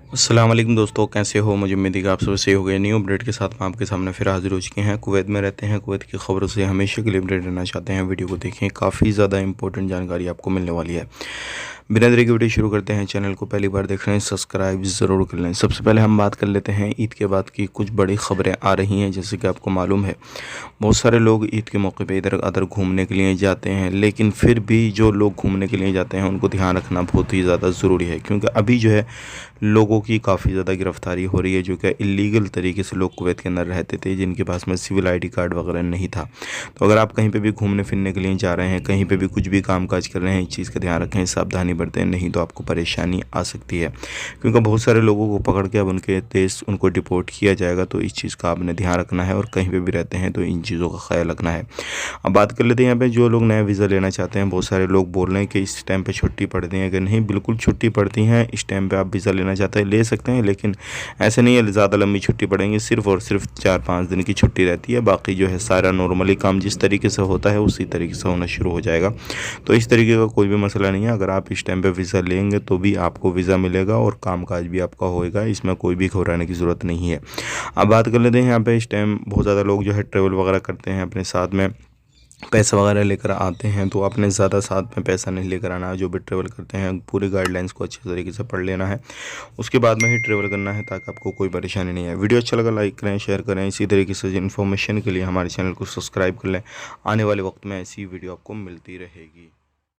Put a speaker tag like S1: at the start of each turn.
S1: अस्सलाम वालेकुम दोस्तों, कैसे हो? मुझे उम्मीद है कि आप सब सही हो गए। न्यू अपडेट के साथ मैं आपके सामने फिर हाजिर हो चुके हैं। कुवैत में रहते हैं, कुवैत की खबरों से हमेशा के लिए अपडेट रहना चाहते हैं, वीडियो को देखें, काफ़ी ज़्यादा इंपॉर्टेंट जानकारी आपको मिलने वाली है। बिना देरी के वीडियो शुरू करते हैं। चैनल को पहली बार देख रहे हैं, सब्सक्राइब ज़रूर कर लें। सबसे पहले हम बात कर लेते हैं ईद के बाद की कुछ बड़ी खबरें आ रही हैं। जैसे कि आपको मालूम है, बहुत सारे लोग ईद के मौके पे इधर उधर घूमने के लिए जाते हैं, लेकिन फिर भी जो लोग घूमने के लिए जाते हैं उनको ध्यान रखना बहुत ही ज़्यादा ज़रूरी है, क्योंकि अभी जो है लोगों की काफ़ी ज़्यादा गिरफ्तारी हो रही है, जो कि इलीगल तरीके से लोग कुवैत के अंदर रहते थे, जिनके पास में सिविल आईडी कार्ड वगैरह नहीं था। तो अगर आप कहीं पे भी घूमने फिरने के लिए जा रहे हैं, कहीं पे भी कुछ भी काम काज कर रहे हैं, इस चीज़ का ध्यान रखें, सावधानी बरतें, नहीं तो आपको परेशानी आ सकती है। क्योंकि बहुत सारे लोगों को पकड़ के अब उनके देश उनको डिपोर्ट किया जाएगा, तो इस चीज़ का आपने ध्यान रखना है, और कहीं पर भी रहते हैं तो इन चीज़ों का ख्याल रखना है। अब बात कर लेते हैं यहाँ पे जो लोग नया वीज़ा लेना चाहते हैं। बहुत सारे लोग बोल रहे हैं कि इस टाइम पे छुट्टी पड़ती है, कि नहीं, बिल्कुल छुट्टी पड़ती हैं। इस टाइम पे आप वीज़ा लेना चाहते हैं ले सकते हैं, लेकिन ऐसे नहीं है ज़्यादा लंबी छुट्टी पड़ेंगी। सिर्फ और सिर्फ 4-5 दिन की छुट्टी रहती है। बाकी जो है सारा नॉर्मली काम जिस तरीके से होता है उसी तरीके से होना शुरू हो जाएगा। तो इस तरीके का कोई भी मसला नहीं है। अगर आप इस टाइम पे वीज़ा लेंगे तो भी आपको वीज़ा मिलेगा और काम काज भी आपका होएगा, इसमें कोई भी घबराने की ज़रूरत नहीं है। अब बात कर लेते हैं यहाँ पे इस टाइम बहुत ज़्यादा लोग जो है ट्रैवल वगैरह करते हैं, अपने साथ में पैसा वगैरह लेकर आते हैं, तो आपने ज़्यादा साथ में पैसा नहीं लेकर आना है। जो भी ट्रैवल करते हैं पूरी गाइडलाइंस को अच्छे तरीके से पढ़ लेना है, उसके बाद में ही ट्रैवल करना है, ताकि आपको कोई परेशानी नहीं है। वीडियो अच्छा लगा लाइक करें, शेयर करें। इसी तरीके से इन्फॉर्मेशन के लिए हमारे चैनल को सब्सक्राइब कर लें। आने वाले वक्त में ऐसी वीडियो आपको मिलती रहेगी।